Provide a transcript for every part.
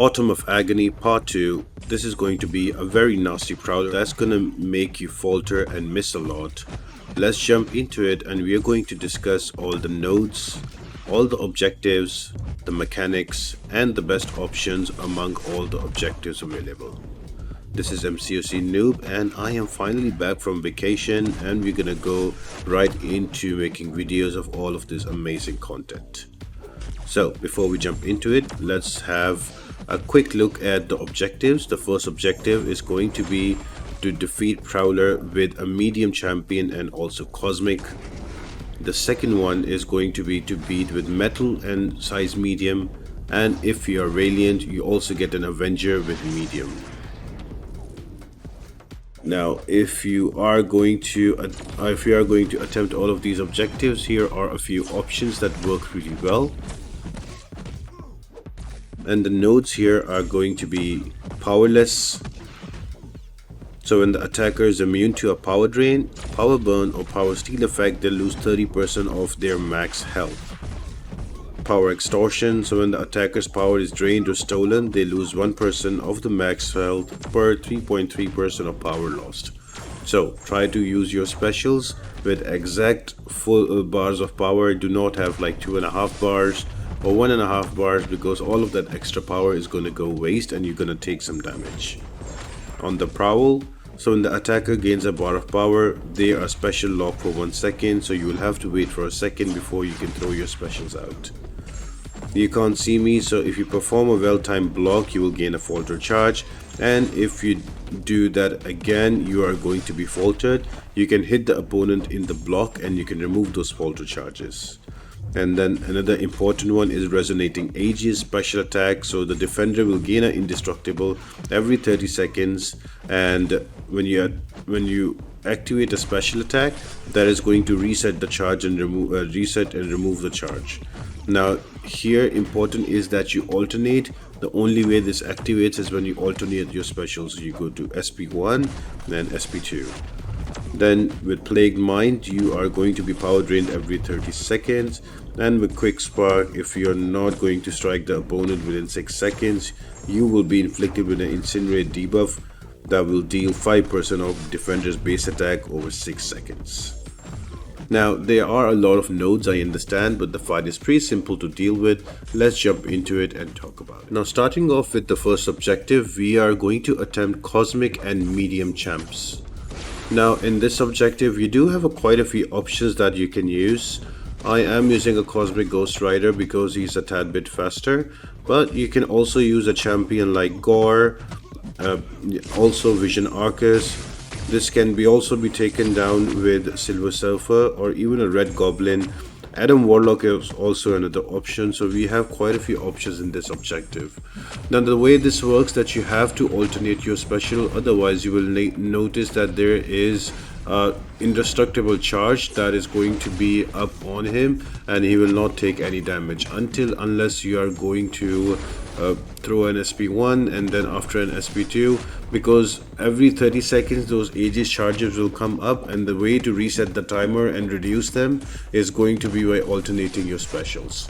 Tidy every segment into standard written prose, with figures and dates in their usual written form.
Autumn of Agony Part 2. This is going to be a very nasty Prowler that's gonna make you falter and miss a lot. Let's jump into it and we are going to discuss all the nodes, all the objectives, the mechanics, and the best options among all the objectives available. This is MCOC Noob and I am finally back from vacation and we're gonna go right into making videos of all of this amazing content. So before we jump into it, let's have a quick look at the objectives. The first objective is going to be to defeat Prowler with a medium champion and also cosmic. The second one is going to be to beat with metal and size medium, and if you are Radiant you also get an Avenger with medium. Now if you are going to attempt all of these objectives, here are a few options that work really well. And the nodes here are going to be powerless. So when the attacker is immune to a power drain, power burn, or power steal effect, they lose 30% of their max health. Power extortion, so when the attacker's power is drained or stolen, they lose 1% of the max health per 3.3% of power lost. So try to use your specials with exact full bars of power. Do not have like 2.5 bars or 1.5 bars, because all of that extra power is going to go waste and you're going to take some damage. On the Prowl, so when the attacker gains a bar of power, they are special lock for 1 second, so you will have to wait for a second before you can throw your specials out. You can't see me, so if you perform a well-timed block you will gain a falter charge, and if you do that again you are going to be faltered. You can hit the opponent in the block and you can remove those falter charges. And then another important one is resonating Aegis special attack, so the defender will gain an indestructible every 30 seconds, and when you activate a special attack, that is going to reset the charge and remove the charge. Now here important is that you alternate. The only way this activates is when you alternate your specials. You go to SP1 then SP2. Then with Plagued Mind you are going to be power drained every 30 seconds, and with Quick Spark, if you are not going to strike the opponent within 6 seconds, you will be inflicted with an Incinerate debuff that will deal 5% of defender's base attack over 6 seconds. Now there are a lot of nodes, I understand, but the fight is pretty simple to deal with. Let's jump into it and talk about it. Now starting off with the first objective, we are going to attempt cosmic and medium champs. Now in this objective you do have quite a few options that you can use. I am using a cosmic Ghostrider because he's a tad bit faster, but you can also use a champion like Gore, also Vision Arcus. This can also be taken down with Silver Sulfur or even a Red Goblin. Adam Warlock is also another option, so we have quite a few options in this objective. Now the way this works, that you have to alternate your special, otherwise you will notice that there is indestructible charge that is going to be up on him and he will not take any damage unless you are going to throw an SP1 and then after an SP2, because every 30 seconds those Aegis charges will come up, and the way to reset the timer and reduce them is going to be by alternating your specials.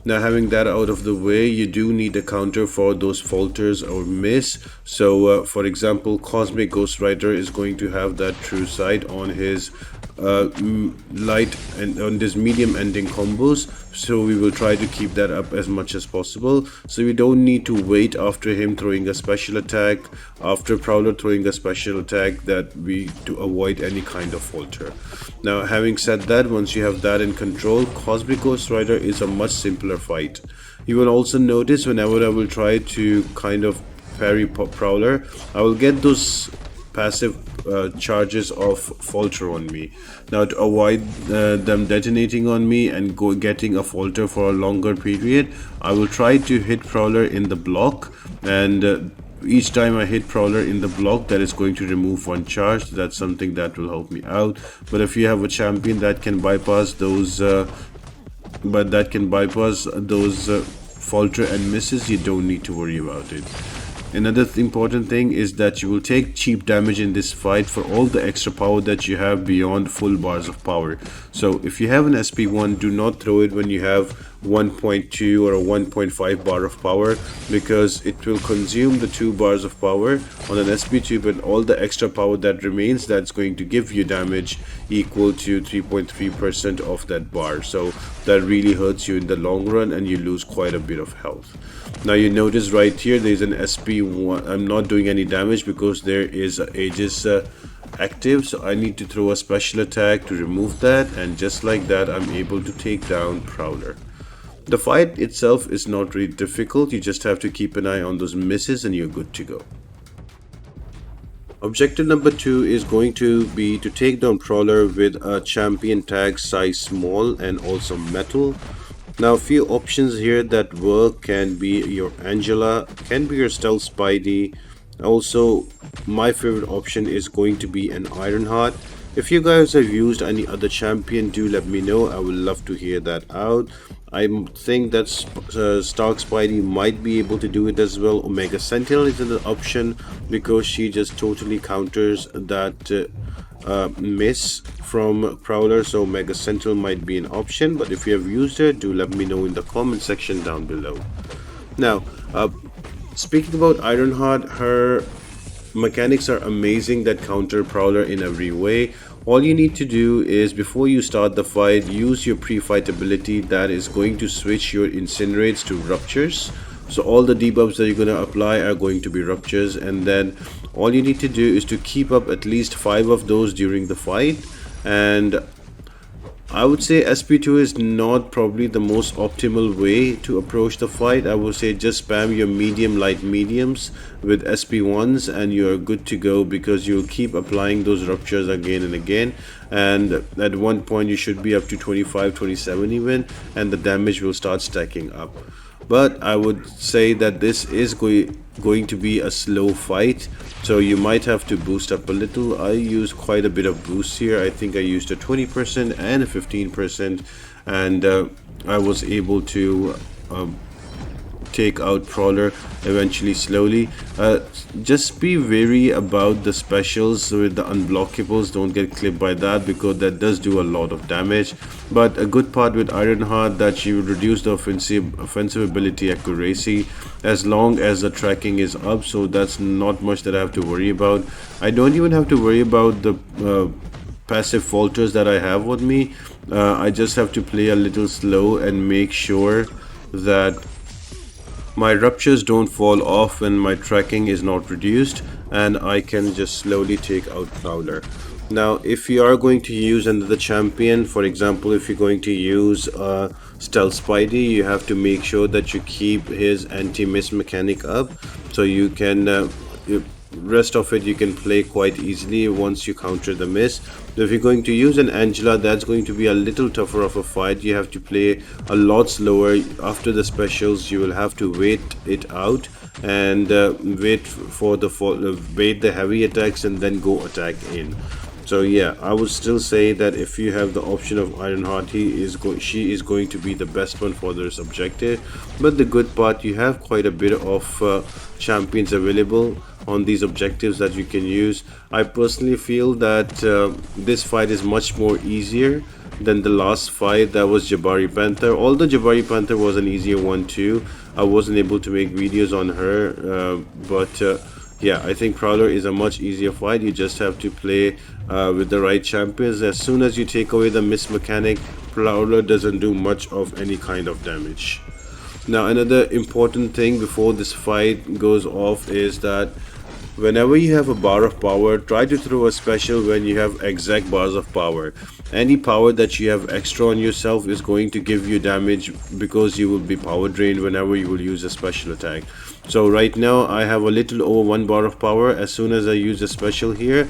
Now having that out of the way, you do need a counter for those falters or miss. So for example, Cosmic Ghostrider is going to have that true sight on his light and on this medium ending combos, so we will try to keep that up as much as possible, so we don't need to wait after him throwing a special attack, after Prowler throwing a special attack, to avoid any kind of falter. Now having said that, once you have that in control, Cosmic Ghostrider is a much simpler fight. You will also notice whenever I will try to kind of parry Prowler, I will get those passive charges of falter on me. Now to avoid them detonating on me and getting a falter for a longer period, I will try to hit Prowler in the block, and each time I hit Prowler in the block, that is going to remove 1 charge. That's something that will help me out. But if you have a champion that can bypass those falter and misses, you don't need to worry about it. Another important thing is that you will take cheap damage in this fight for all the extra power that you have beyond full bars of power. So if you have an SP1, do not throw it when you have 1.2 or a 1.5 bar of power, because it will consume the 2 bars of power on an SP2, but all the extra power that remains, that's going to give you damage equal to 3.3% of that bar. So that really hurts you in the long run and you lose quite a bit of health. Now you notice right here there's an SP1. I'm not doing any damage because there is Aegis active, so I need to throw a special attack to remove that, and just like that I'm able to take down Prowler. The fight itself is not really difficult, you just have to keep an eye on those misses and you're good to go. Objective number 2 is going to be to take down Prowler with a champion tag size small and also metal. Now a few options here that work can be your Angela, can be your Stealth Spidey. Also my favorite option is going to be an Ironheart. If you guys have used any other champion, do let me know, I would love to hear that out. I think that Stark Spidey might be able to do it as well. Omega Sentinel is an option because she just totally counters that miss from Prowler, so Omega Sentinel might be an option, but if you have used it, do let me know in the comment section down below. Now, speaking about Ironheart, her mechanics are amazing that counter Prowler in every way. All you need to do is, before you start the fight, use your pre-fight ability that is going to switch your incinerates to ruptures. So all the debuffs that you're going to apply are going to be ruptures, and then all you need to do is to keep up at least 5 of those during the fight. And I would say SP2 is not probably the most optimal way to approach the fight. I would say just spam your medium light mediums with SP1s and you're good to go, because you'll keep applying those ruptures again and again, and at one point you should be up to 25, 27 even, and the damage will start stacking up. But I would say that this is going to be a slow fight, so you might have to boost up a little. I used quite a bit of boost here. I think I used a 20% and a 15%, and I was able to take out Prowler eventually slowly. Just be wary about the specials with the unblockables. Don't get clipped by that, because that does do a lot of damage. But a good part with Ironheart that she will reduce the offensive ability accuracy as long as the tracking is up, so that's not much that I have to worry about. I don't even have to worry about the passive falters that I have with me. I just have to play a little slow and make sure that my ruptures don't fall off when my tracking is not reduced, and I can just slowly take out Prowler. Now if you are going to use another champion, for example if you're going to use Stealth Spidey, you have to make sure that you keep his anti-miss mechanic up, so you can rest of it you can play quite easily once you counter the miss. If you're going to use an Angela, that's going to be a little tougher of a fight. You have to play a lot slower. After the specials you will have to wait it out and wait the heavy attacks and then go attack in. So yeah, I would still say that if you have the option of Ironheart, she is going to be the best one for this objective. But the good part, you have quite a bit of champions available on these objectives that you can use. I personally feel that this fight is much more easier than the last fight, that was Jabari Panther. Although Jabari Panther was an easier one too, I wasn't able to make videos on her, but yeah, I think Prowler is a much easier fight. You just have to play with the right champions. As soon as you take away the miss mechanic, Prowler doesn't do much of any kind of damage. Now another important thing before this fight goes off is that whenever you have a bar of power, try to throw a special when you have exact bars of power. Any power that you have extra on yourself is going to give you damage, because you will be power drained whenever you will use a special attack. So right now I have a little over 1 bar of power. As soon as I use a special here,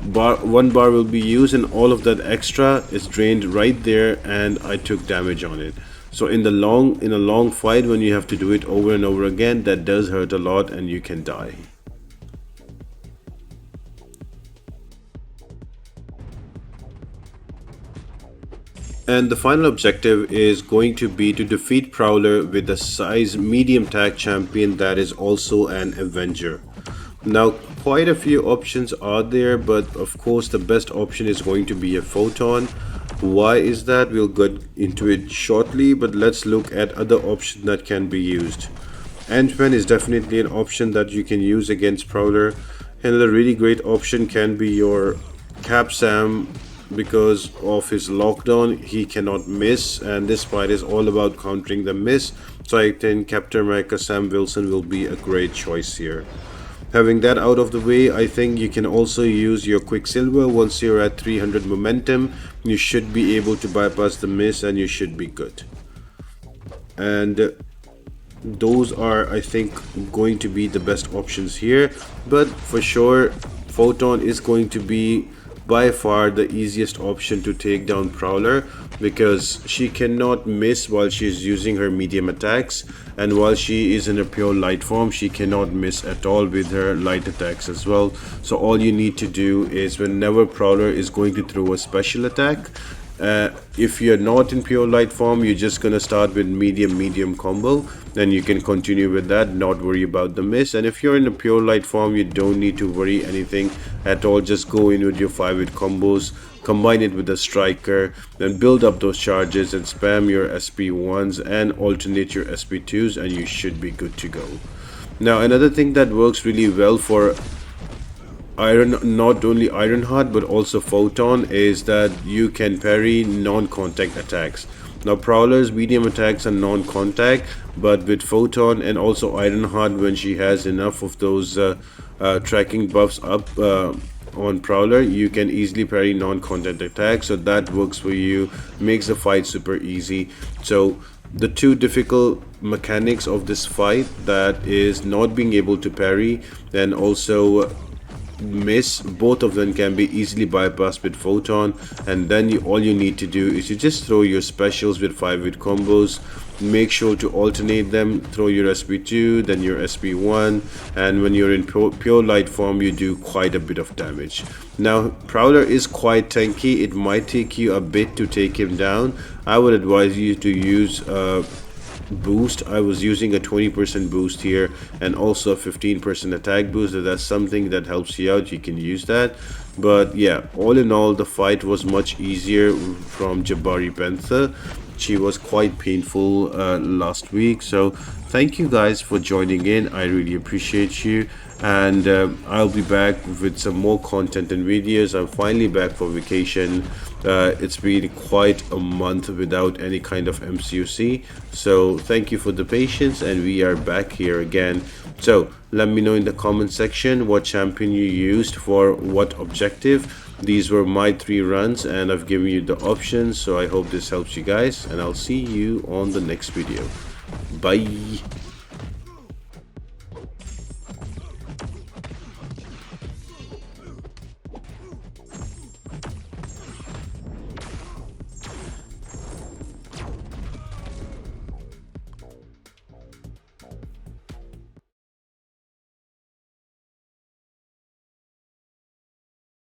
1 bar will be used and all of that extra is drained right there, and I took damage on it. So in a long fight, when you have to do it over and over again, that does hurt a lot and you can die. And the final objective is going to be to defeat Prowler with a size medium tag champion that is also an Avenger. Now quite a few options are there, but of course the best option is going to be a Photon. Why is that? We'll get into it shortly, but let's look at other options that can be used. Ant-Man is definitely an option that you can use against Prowler. Another really great option can be your Cap Sam. Because of his lockdown, he cannot miss, and this fight is all about countering the miss. So I think Captain America Sam Wilson will be a great choice here. Having that out of the way, I think you can also use your Quicksilver. Once you're at 300 momentum, you should be able to bypass the miss and you should be good. And those are, I think, going to be the best options here. But for sure, Photon is going to be by far the easiest option to take down Prowler, because she cannot miss while she is using her medium attacks, and while she is in a pure light form she cannot miss at all with her light attacks as well. So all you need to do is, whenever Prowler is going to throw a special attack, if you're not in pure light form, you're just gonna start with medium combo, then you can continue with that, not worry about the miss. And if you're in a pure light form, you don't need to worry anything at all. Just go in with your 5-hit combos, combine it with a striker, then build up those charges and spam your SP1s and alternate your SP2s, and you should be good to go. Now another thing that works really well for not only Ironheart but also Photon is that you can parry non-contact attacks. Now Prowler's medium attacks are non-contact, but with Photon and also Ironheart, when she has enough of those tracking buffs up on Prowler, you can easily parry non-contact attacks. So that works for you, makes the fight super easy. So the two difficult mechanics of this fight, that is not being able to parry and also miss, both of them can be easily bypassed with Photon. And then all you need to do is you just throw your specials with 5-hit combos, make sure to alternate them, throw your SP2 then your SP1, and when you're in pure light form you do quite a bit of damage. Now Prowler is quite tanky, it might take you a bit to take him down. I would advise you to use boost. I was using a 20% boost here and also a 15% attack boost. If that's something that helps you out, you can use that. But yeah, all in all, the fight was much easier from Jabari Panther. She was quite painful last week. So thank you guys for joining in, I really appreciate you. And I'll be back with some more content and videos. I'm finally back for vacation. It's been quite a month without any kind of MCUC, so thank you for the patience, and we are back here again. So let me know in the comment section what champion you used for what objective. These were my 3 runs and I've given you the options, so I hope this helps you guys, and I'll see you on the next video. Bye.